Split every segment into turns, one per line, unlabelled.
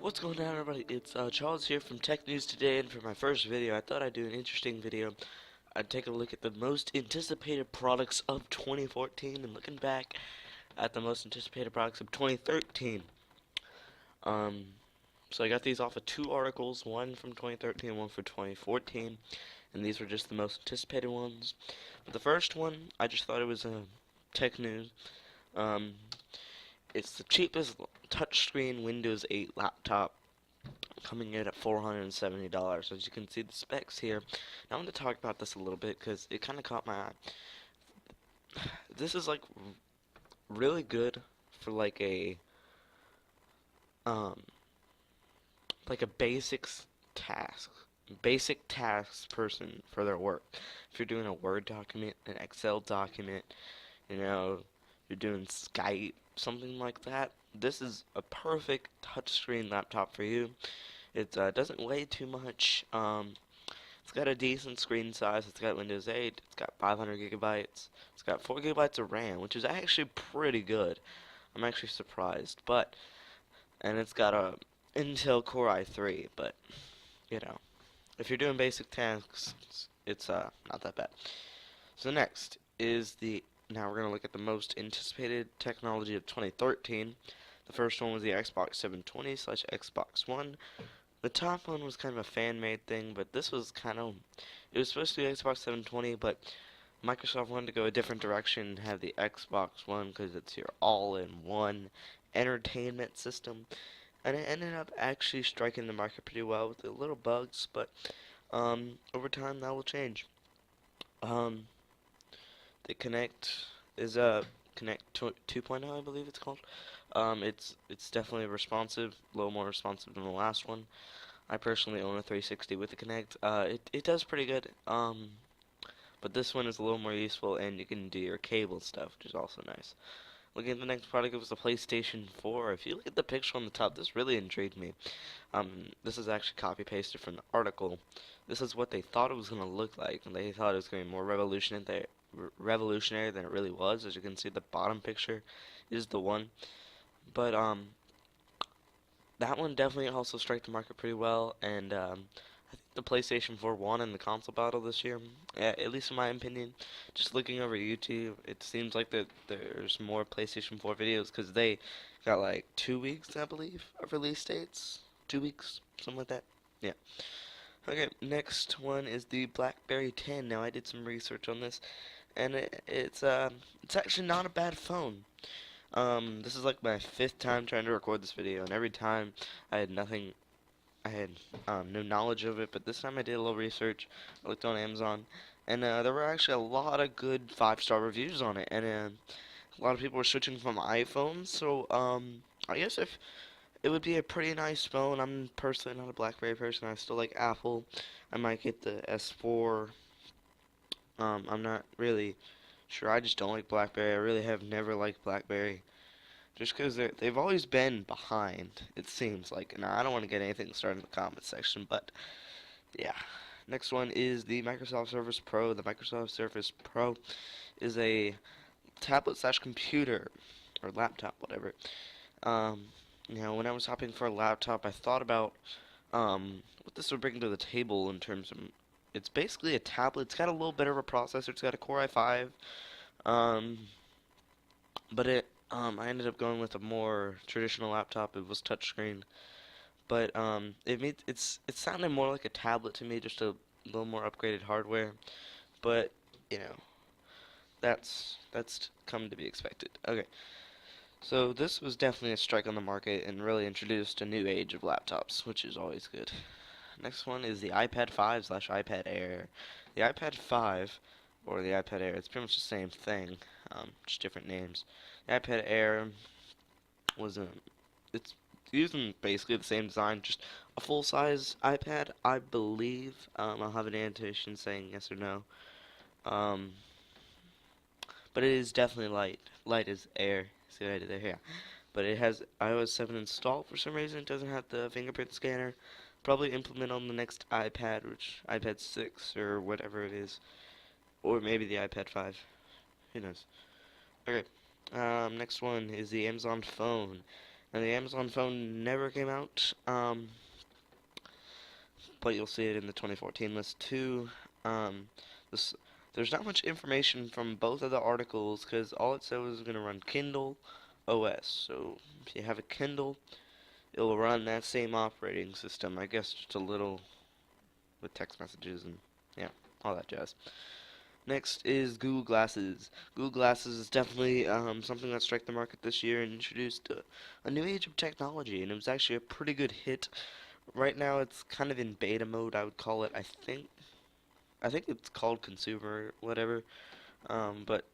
What's going on, everybody? It's Charles here from Tech News Today, and for my first video, I thought I'd do an interesting video. I'd take a look at the most anticipated products of 2014, and looking back at the most anticipated products of 2013. Um, so I got these off of two articles, one from 2013 and one for 2014, and these were just the most anticipated ones. But the first one, I just thought it was Tech News. Um, it's the cheapest touchscreen Windows 8 laptop, coming in at $470. As you can see the specs here. Now I want to talk about this a little bit because it kind of caught my eye. This is really good for um a basic task person for their work. If you're doing a Word document, an Excel document, you know, you're doing Skype, something like that. This is a perfect touchscreen laptop for you. It doesn't weigh too much. It's got a decent screen size. It's got Windows 8. It's got 500 gigabytes. It's got 4 gigabytes of RAM, which is actually pretty good. I'm actually surprised. And it's got a Intel Core i3. But you know, if you're doing basic tasks, it's not that bad. So next is now we're gonna look at the most anticipated technology of 2013. The first one was the Xbox 720/Xbox One. The top one was kind of a fan-made thing, but this was it was supposed to be Xbox 720, but Microsoft wanted to go a different direction and have the Xbox One because it's your all-in-one entertainment system, and it ended up actually striking the market pretty well with the little bugs, but over time that will change. Um, the Kinect is a Kinect 2.0, I believe it's called. It's definitely responsive, a little more responsive than the last one. I personally own a 360 with the Kinect. It does pretty good. But this one is a little more useful, and you can do your cable stuff, which is also nice. Looking at the next product, it was the PlayStation 4. If you look at the picture on the top, this really intrigued me. This is actually copy pasted from the article. This is what they thought it was going to look like, and they thought it was going to be more revolutionary than it really was. As you can see, the bottom picture is the one. But that one definitely also struck the market pretty well, and I think the PlayStation 4 won in the console battle this year. At least in my opinion. Just looking over YouTube, it seems like that there's more PlayStation 4 videos because they got like 2 weeks, I believe, of release dates. 2 weeks, something like that. Yeah. Okay, next one is the BlackBerry 10. Now I did some research on this, and it's actually not a bad phone. This is like my fifth time trying to record this video, and every time I had nothing, I had no knowledge of it, but this time I did a little research. I looked on Amazon, and there were actually a lot of good 5-star reviews on it, and a lot of people were switching from iPhones, so I guess if it would be a pretty nice phone. I'm personally not a BlackBerry person. I still like Apple. I might get the S4. I'm not really sure. I just don't like BlackBerry. I really have never liked BlackBerry. Just because they've always been behind, it seems like. Now, I don't want to get anything started in the comments section, but yeah. Next one is the Microsoft Surface Pro. The Microsoft Surface Pro is a tablet slash computer, or laptop, whatever. Um, when I was shopping for a laptop, I thought about what this would bring to the table in terms of. It's basically a tablet. It's got a little bit of a processor. It's got a Core i5. Um, but I ended up going with a more traditional laptop. It was touchscreen, but it sounded more like a tablet to me, just a little more upgraded hardware. But you know, that's come to be expected. Okay, so this was definitely a strike on the market and really introduced a new age of laptops, which is always good. Next one is the iPad 5 slash iPad Air. The iPad 5 or the iPad Air, it's pretty much the same thing, just different names. The iPad Air was it's using basically the same design, just a full-size iPad, I believe. I'll have an annotation saying yes or no. Um, but it is definitely light. Light is air. See what I did there? Yeah. But it has iOS 7 installed for some reason. It doesn't have the fingerprint scanner. Probably implement on the next iPad, which iPad 6 or whatever it is, or maybe the iPad 5. Who knows? Okay. Next one is the Amazon phone. And the Amazon phone never came out, but you'll see it in the 2014 list too. Um, this, there's not much information from both of the articles because all it said was going to run Kindle OS. So if you have a Kindle, it'll run that same operating system. I guess just a little with text messages and yeah, all that jazz. Next is Google Glasses. Google Glasses is definitely something that struck the market this year and introduced a new age of technology, and it was actually a pretty good hit. Right now, it's kind of in beta mode, I would call it. I think it's called consumer, whatever. But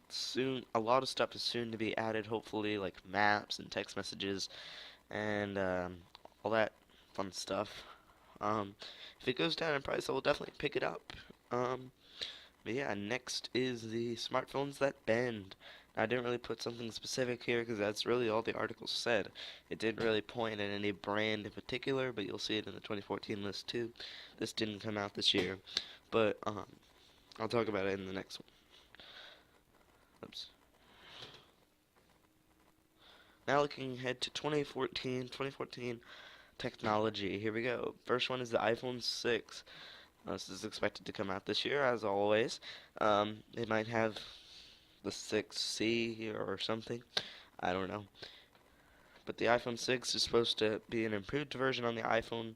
soon, a lot of stuff is soon to be added. Hopefully, like maps and text messages and all that fun stuff. Um, if it goes down in price, I will definitely pick it up. Um, But yeah, next is the smartphones that bend. I didn't really put something specific here because that's really all the article said. It didn't really point at any brand in particular, but you'll see it in the 2014 list too. This didn't come out this year, but I'll talk about it in the next one. Oops. Now looking ahead to 2014 technology. Here we go. First one is the iPhone 6. This is expected to come out this year, as always. It might have the 6C here or something. I don't know. But the iPhone 6 is supposed to be an improved version on the iPhone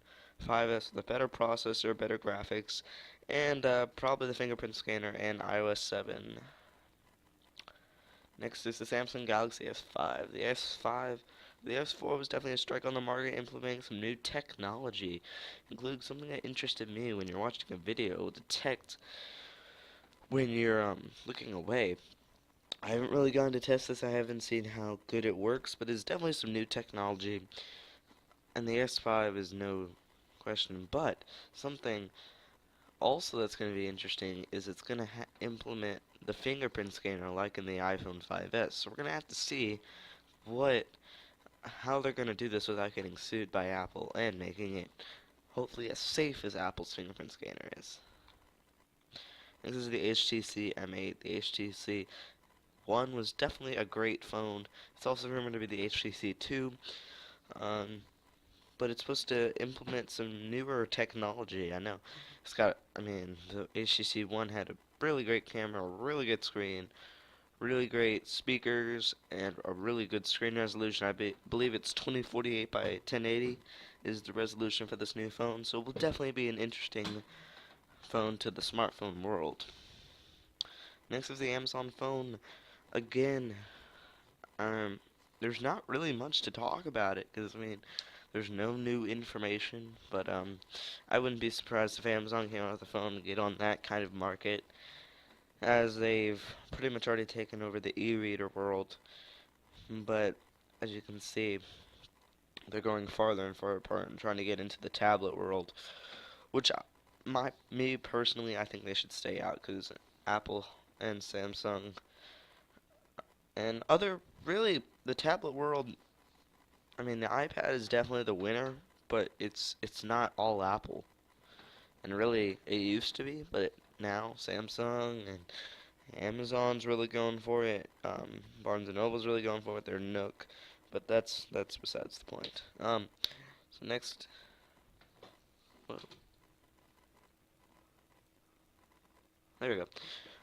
5S with a better processor, better graphics, and probably the fingerprint scanner and iOS 7. Next is the Samsung Galaxy S5. The S4 was definitely a strike on the market, implementing some new technology, including something that interested me when you're watching a video. It will detect when you're looking away. I haven't really gone to test this. I haven't seen how good it works, but it's definitely some new technology. And the S5 is no question. But something also that's going to be interesting is it's going to implement the fingerprint scanner like in the iPhone 5S. So we're going to have to see what how they're going to do this without getting sued by Apple and making it hopefully as safe as Apple's fingerprint scanner is. This is the HTC M8. The HTC One was definitely a great phone. It's also rumored to be the HTC 2, um, but it's supposed to implement some newer technology. I know I mean, the HTC One had a really great camera, a really good screen, really great speakers, and a really good screen resolution. Believe it's 2048 by 1080 is the resolution for this new phone, so it will definitely be an interesting phone to the smartphone world. Next is the Amazon phone. Again, Um, there's not really much to talk about it because I mean, there's no new information. But I wouldn't be surprised if Amazon came out with a phone to get on that kind of market, as they've pretty much already taken over the e-reader world. But as you can see, they're going farther and farther apart and trying to get into the tablet world, which me personally, I think they should stay out because Apple and Samsung and other really the tablet world. I mean, the iPad is definitely the winner, but it's not all Apple. And really, it used to be, but now Samsung and Amazon's really going for it. Barnes and Noble's really going for it. Their Nook, but that's besides the point. So next, whoa, there we go.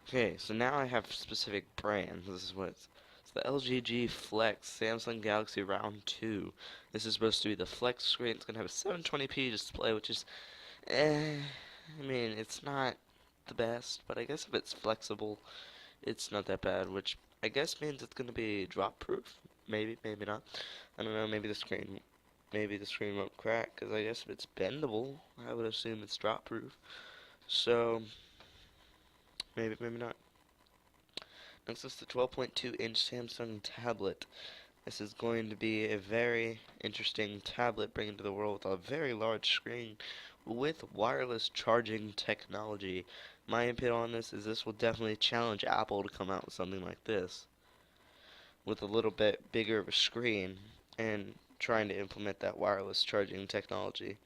Okay, so now I have specific brands. This is what it's the LG G Flex Samsung Galaxy Round 2. This is supposed to be the Flex screen. It's gonna have a 720p display, which is I mean, it's not the best, but I guess if it's flexible, it's not that bad, which I guess means it's gonna be drop proof. Maybe, maybe not. I don't know, maybe the screen won't crack, because I guess if it's bendable, I would assume it's drop proof. So, maybe, maybe not. Next is the 12.2-inch Samsung tablet. This is going to be a very interesting tablet bringing to the world with a very large screen with wireless charging technology. My input on this will definitely challenge Apple to come out with something like this with a little bit bigger of a screen and trying to implement that wireless charging technology.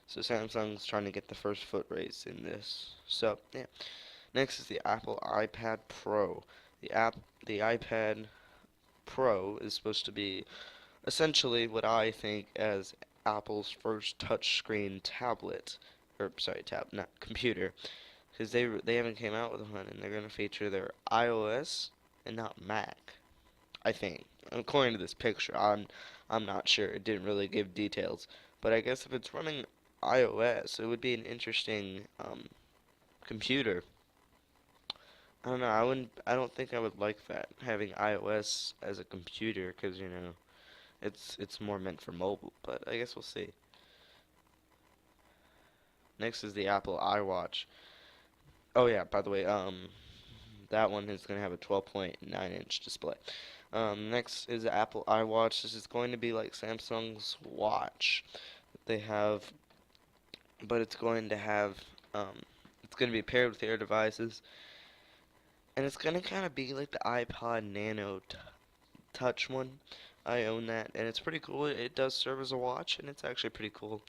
So Samsung's trying to get the first foot race in this. So, yeah. Next is the Apple iPad Pro. The iPad Pro is supposed to be essentially what I think as Apple's first touchscreen tablet, or sorry, not computer, because they haven't came out with one, and they're gonna feature their iOS and not Mac. I think, according to this picture, I'm not sure. It didn't really give details, but I guess if it's running iOS, it would be an interesting computer. I don't know. I don't think I would like that having iOS as a computer, because it's more meant for mobile. But I guess we'll see. Next is the Apple iWatch. Oh yeah, by the way, that one is gonna have a 12.9-inch display. Next is the Apple iWatch. This is going to be like Samsung's watch that they have, but it's going to be paired with their devices, and it's going to kind of be like the iPod Nano Touch one. I own that, and it's pretty cool. It does serve as a watch, and it's actually pretty cool.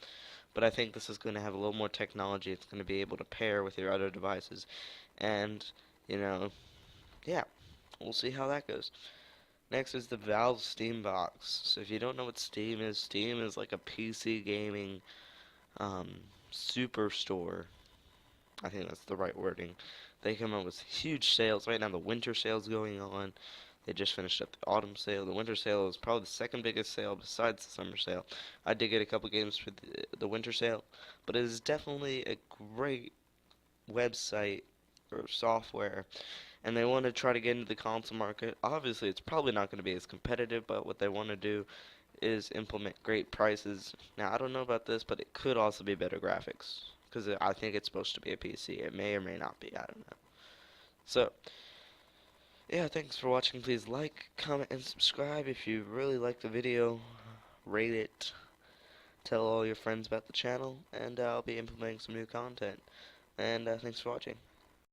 But I think this is going to have a little more technology. It's going to be able to pair with your other devices, and you know, yeah, we'll see how that goes. Next is the Valve Steam Box. So if you don't know what Steam is like a PC gaming um, superstore. I think that's the right wording. They come up with huge sales. Right now the winter sale's going on. They just finished up the autumn sale. The winter sale is probably the second biggest sale besides the summer sale. I did get a couple games for the winter sale, but it is definitely a great website or software, and they want to try to get into the console market. Obviously, it's probably not going to be as competitive, but what they want to do is implement great prices. Now, I don't know about this, but it could also be better graphics, because I think it's supposed to be a PC. It may or may not be. I don't know. So, yeah, thanks for watching. Please like, comment, and subscribe if you really like the video. Rate it. Tell all your friends about the channel, and I'll be implementing some new content. And thanks for watching.